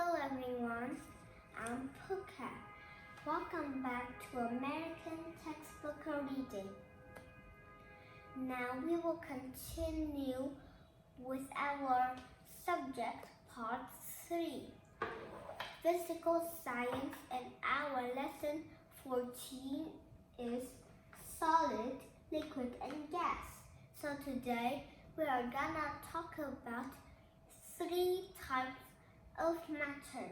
Hello everyone, I'm Puka. Welcome back to American Textbook Reading. Now we will continue with our subject part 3, Physical Science, and our lesson 14 is solid, liquid, and gas. So today we are gonna talk about 3 types of matter.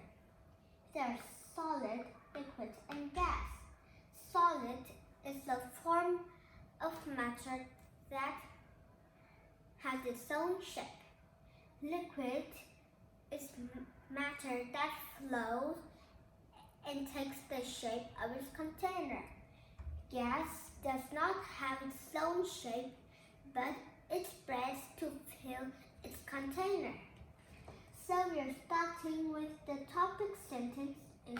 There's solid, liquid, and gas. Solid is a form of matter that has its own shape. Liquid is matter that flows and takes the shape of its container. Gas does not have its own shape, but it spreads to fill its container. So we are starting with the topic sentence is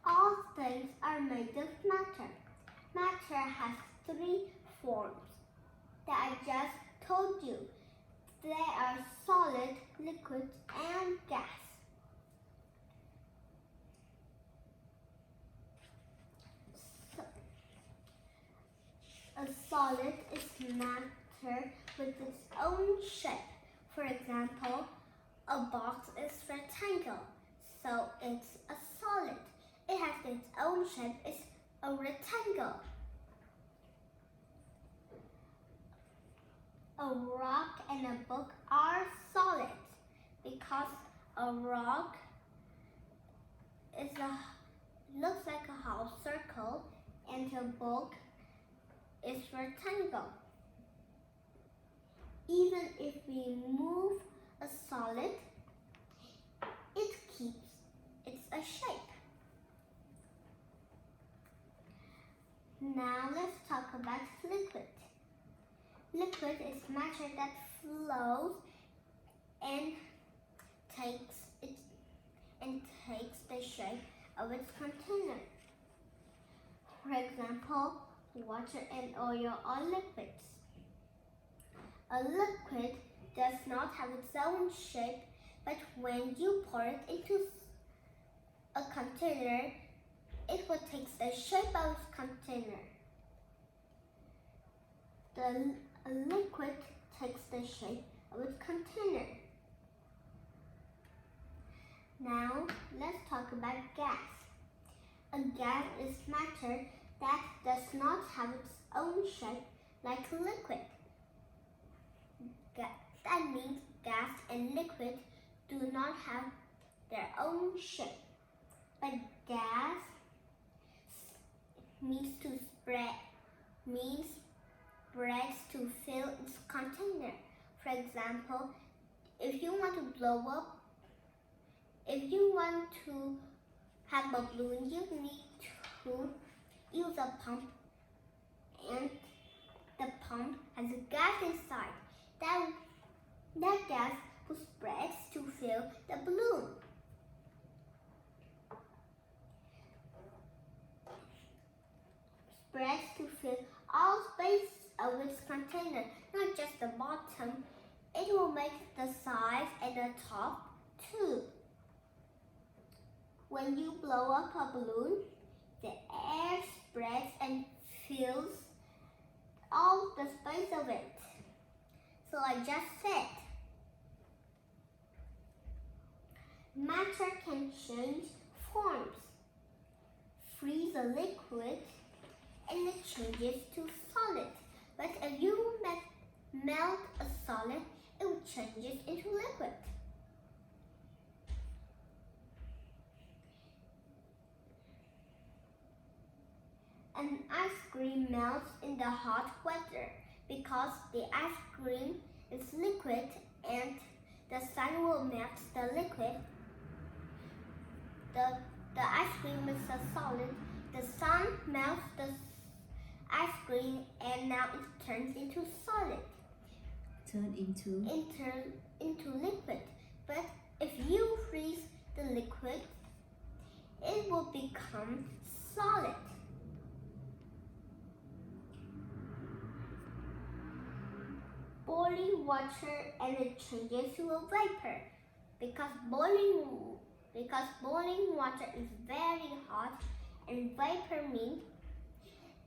all things are made of matter. Matter has 3 forms that I just told you. They are solid, liquid, and gas. So, a solid is matter with its own shape. For example, a box is rectangle, so it's a solid. It has its own shape, it's a rectangle. A rock and a book are solid because a rock looks like a half circle and a book is rectangle. Even if we move a solid, it keeps its shape. Now let's talk about liquid. Liquid is matter that flows and takes the shape of its container. For example, water and oil are liquids. A liquid does not have its own shape, but when you pour it into a container, it will take the shape of its container. A liquid takes the shape of its container. Now, let's talk about gas. A gas is matter that does not have its own shape like a liquid. That means gas and liquid do not have their own shape. But gas spreads to fill its container. For example, if you want to have a balloon, you need to use a pump, and the pump has a gas inside. That gas spreads to fill the balloon. Spreads to fill all space of its container, not just the bottom. It will make the sides and the top too. When you blow up a balloon, the air spreads and fills all the space of it. So I just said, matter can change forms. Freeze a liquid and it changes to solid. But if you melt a solid, it will change it into liquid. An ice cream melts in the hot weather because the ice cream is liquid and the sun will melt the liquid. The ice cream is a solid. The sun melts the ice cream and now it turns into solid. Into liquid. But if you freeze the liquid, it will become solid. Boiling water and it changes to a vapor because boiling because boiling water is very hot and vapor means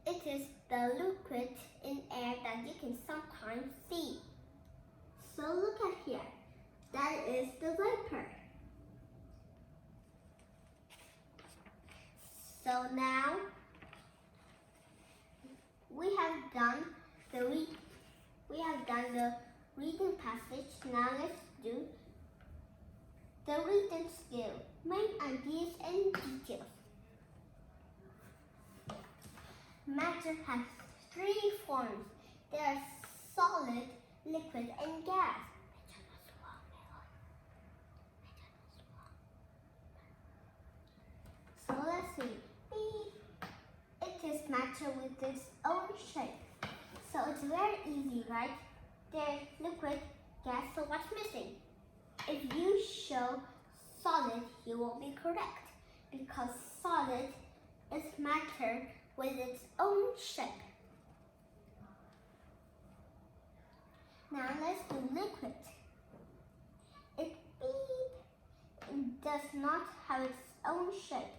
it is the liquid in air that you can sometimes see. So look at here, that is the vapor. So now we have done the reading passage. Now let's do the reading skill, main ideas and details. Matter has three forms. They are solid, liquid, and gas. So let's see. It is matter with its own shape. So it's very easy, right? There's liquid, gas, so what's missing? If you show solid, you will be correct because solid is matter with its own shape. Now let's do liquid. It does not have its own shape.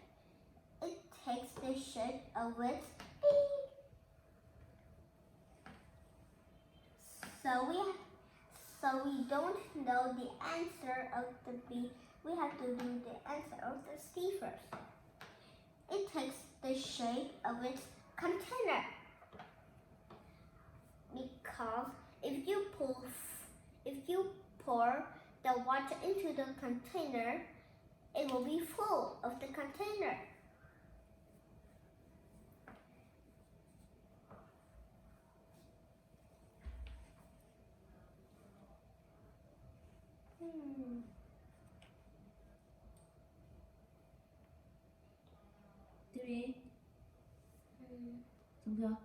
It takes the shape of its beep. So we don't know the answer of the B. We have to do the answer of the C first. It takes the shape of its container. Because if you pour the water into the container, it will be full of the container. Tiếp đi. Xong chưa?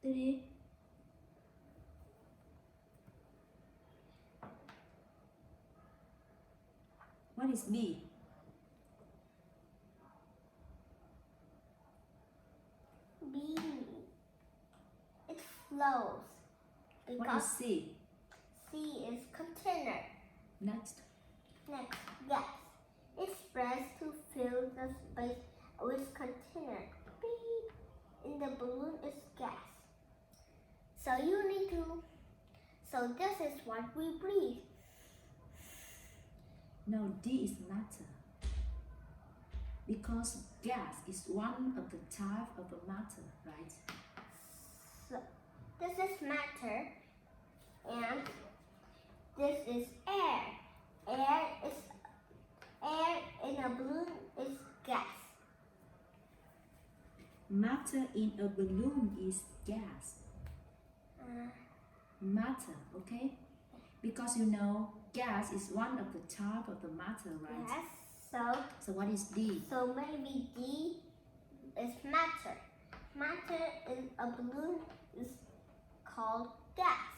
Tiếp đi. What is B? B. It flows. What is C? C is container. Next. Next, gas. It spreads to fill the space of its container. Beep. In the balloon is gas. So this is what we breathe. No, D is matter. Because gas is one of the type of the matter, right? So this is matter and this is air. Air in a balloon is gas. Matter in a balloon is gas. Matter, okay? Because you know gas is one of the type of the matter, right? Yes. So what is D? So maybe D is matter. Matter in a balloon is called gas.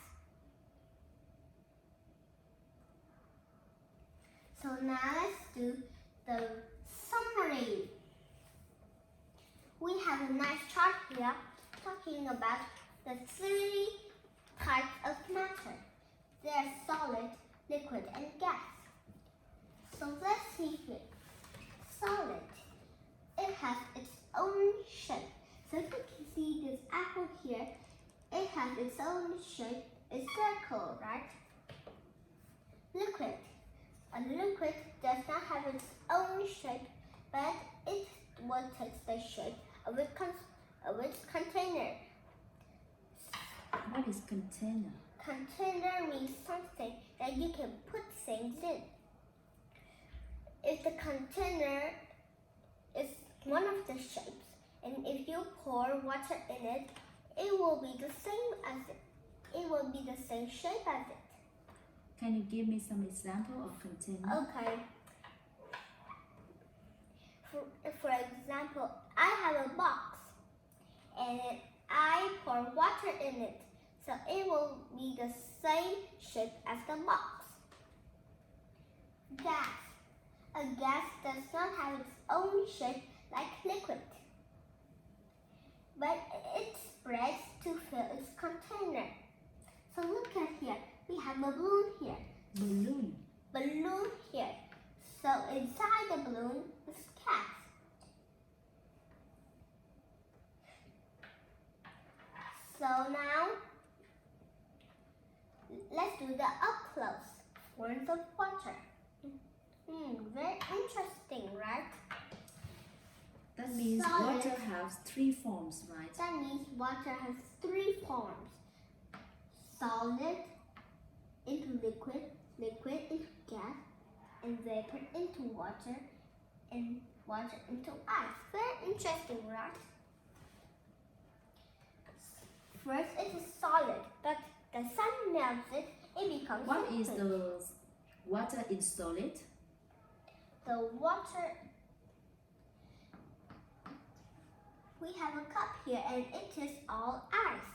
So now let's do the summary. We have a nice chart here talking about the three types of matter. They are solid, liquid, and gas. So let's see here. Solid. It has its own shape. So if you can see this apple here, it has its own shape. It's circle, right? Liquid. A liquid does not have its own shape, but it will take the shape of its container. What is container? Container means something that you can put things in. If the container is one of the shapes, and if you pour water in it, it will be the same as it. It will be the same shape as it. Can you give me some example of container? Okay. For example, I have a box and I pour water in it, so it will be the same shape as the box. Gas. A gas does not have its own shape like liquid, but it spreads to fill its container. So look at here, we have a balloon here. Balloon. Balloon here. So So now, let's do the up close forms of water. Very interesting, right? That means Solid. water has three forms, right? That means water has three forms. Solid into liquid, liquid into gas, and vapor into water, and water into ice. Very interesting, right? First it is solid, but the sun melts it, it becomes What liquid. is the water in solid? The water, we have a cup here and it is all ice.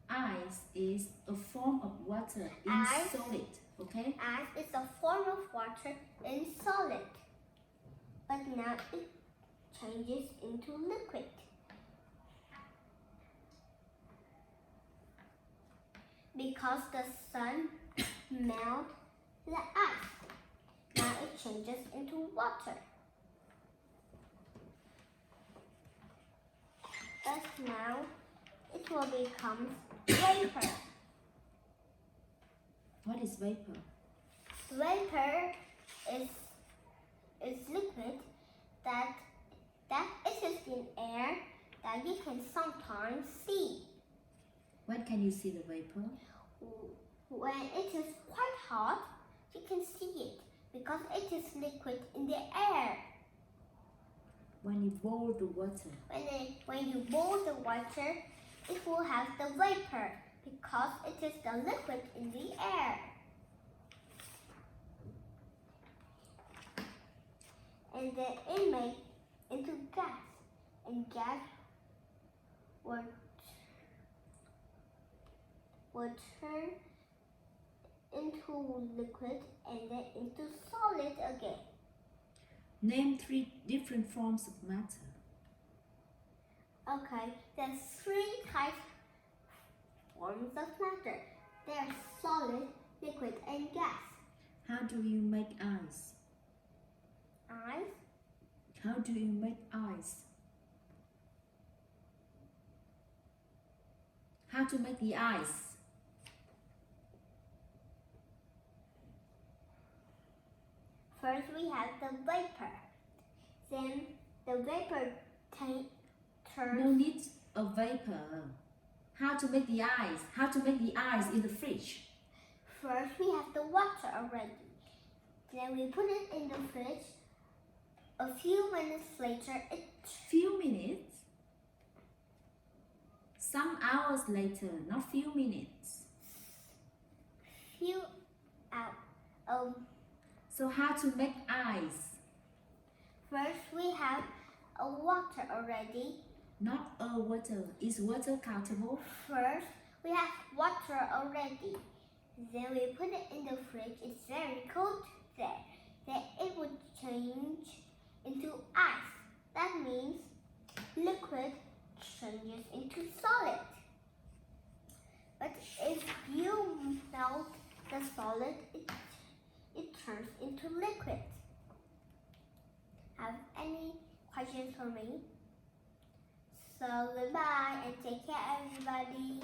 Ice is a form of water in Ice. solid, okay? Ice is a form of water in solid, but now it changes into liquid. Because the sun melts the ice, now it changes into water. Thus now it will become vapor. What is vapor? Vapor is liquid that exists in air that you can sometimes see. When can you see the vapor? When it is quite hot, you can see it because it is liquid in the air. When you boil the water. When you boil the water, it will have the vapor because it is the liquid in the air. And then it makes into gas, and gas will turn into liquid and then into solid again. Name three different forms of matter. Okay, there's three types forms of matter. There's solid, liquid, and gas. How do you make ice? Ice, How do you make ice? How to make the ice? first we have the vapor. Then the vapor turns. No need a vapor. How to make the ice? How to make the ice in the fridge? First we have the water already. Then we put it in the fridge. A few minutes later, Few minutes? Some hours later, not few minutes. few out. So how to make ice? First we have a water already. Not a water. Is water countable? First we have water already. Then we put it in the fridge. It's very cold there. Then it would change into ice. That means liquid changes into solid. But if you melt the solid, it turns into liquid. Have any questions for me? So goodbye and take care, everybody.